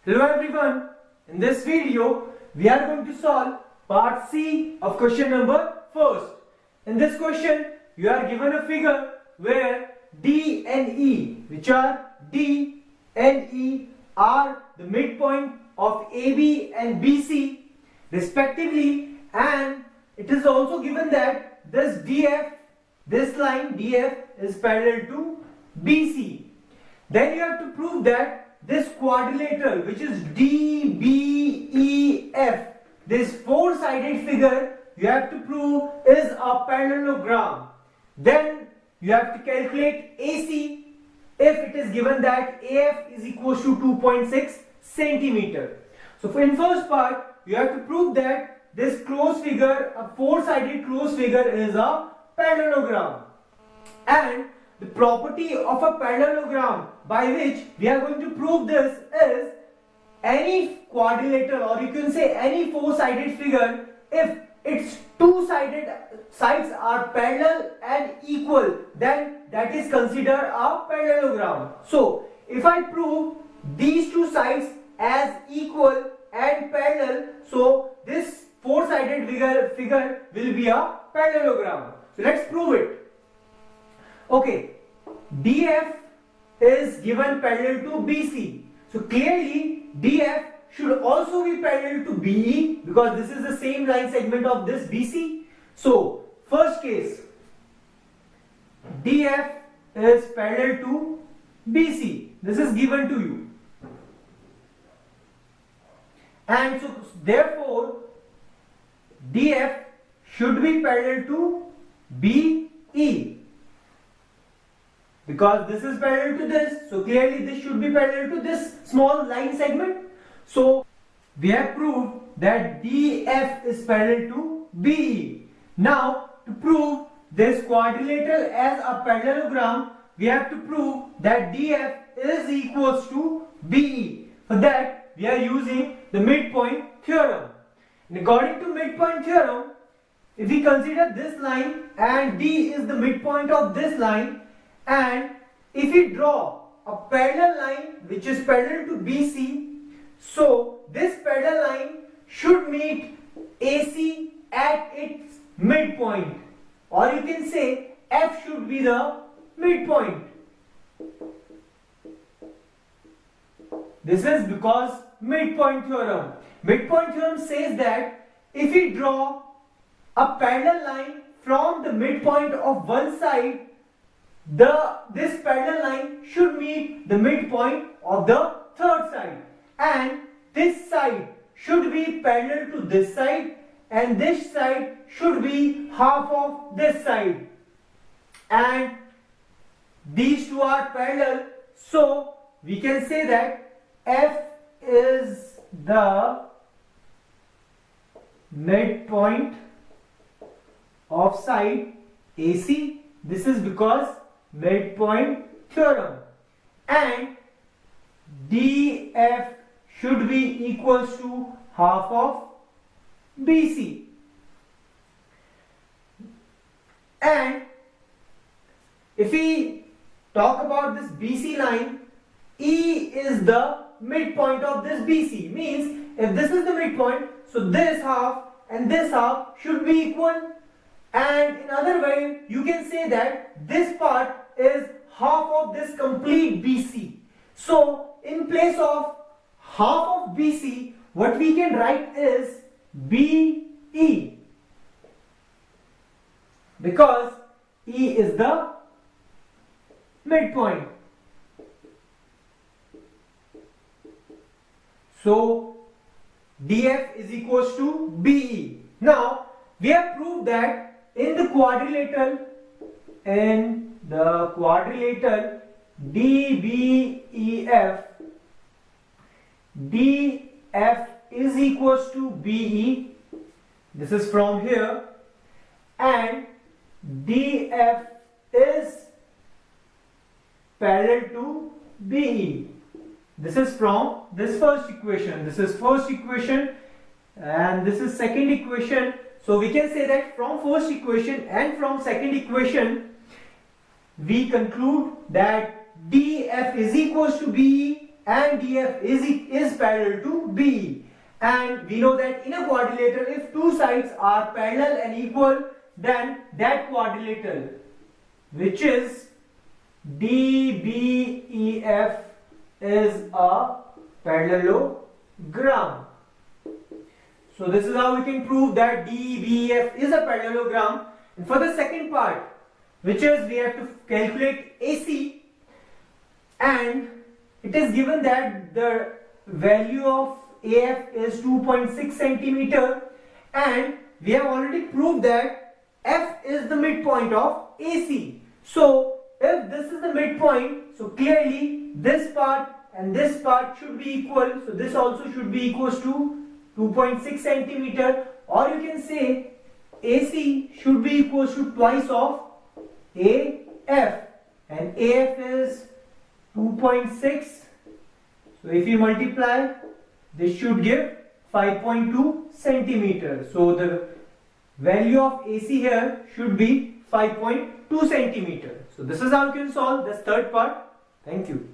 Hello everyone, in this video we are going to solve part C of question number first. In this question you are given a figure where D and E, which are D and E are the midpoint of AB and BC respectively, and it is also given that this DF, this line DF is parallel to BC. Then you have to prove that this quadrilateral, which is DBEF, this four-sided figure, you have to prove is a parallelogram. Then you have to calculate AC if it is given that AF is equals to 2.6 centimeter. So in first part, you have to prove that this closed figure, a four-sided closed figure, is a parallelogram. And the property of a parallelogram by which we are going to prove this is any quadrilateral, or you can say any four-sided figure, if its two-sided sides are parallel and equal, then that is considered a parallelogram. So if I prove these two sides as equal and parallel, so this four-sided figure will be a parallelogram. So let's prove it. Okay, DF is given parallel to BC. So clearly DF should also be parallel to BE because this is the same line segment of this BC. So first case, DF is parallel to BC. This is given to you. And so therefore DF should be parallel to BE. Because this is parallel to this, so clearly this should be parallel to this small line segment. So we have proved that DF is parallel to BE. Now to prove this quadrilateral as a parallelogram, we have to prove that DF is equals to BE. For that we are using the midpoint theorem. And according to midpoint theorem, if we consider this line and D is the midpoint of this line, and if we draw a parallel line which is parallel to BC, so this parallel line should meet AC at its midpoint, or you can say F should be the midpoint. This is because midpoint theorem. Midpoint theorem says that if we draw a parallel line from the midpoint of one side, this parallel line should meet the midpoint of the third side, and this side should be parallel to this side, and this side should be half of this side, and these two are parallel. So we can say that F is the midpoint of side AC. This is because midpoint theorem, and DF should be equals to half of BC, and if we talk about this BC line, E is the midpoint of this BC, means if this is the midpoint, so this half and this half should be equal. And in other way, you can say that this part is half of this complete BC. So in place of half of BC, what we can write is BE, because E is the midpoint. So DF is equals to BE. Now we have proved that in the quadrilateral DBEF, DF is equals to BE. This is from here, and DF is parallel to BE. This is from this first equation. This is first equation, and this is second equation. So we can say that from first equation and from second equation, we conclude that DF is equals to BE and DF is parallel to BE. And we know that in a quadrilateral, if two sides are parallel and equal, then that quadrilateral, which is DBEF, is a parallelogram. So this is how we can prove that DBEF is a parallelogram. And for the second part, which is we have to calculate AC, and it is given that the value of AF is 2.6 centimeter, and we have already proved that F is the midpoint of AC. So if this is the midpoint, so clearly this part and this part should be equal. So this also should be equals to 2.6 centimeter, or you can say AC should be equals to twice of AF, and AF is 2.6. So if you multiply, this should give 5.2 centimeters. So the value of AC here should be 5.2 centimeters. So this is how you can solve this third part. Thank you.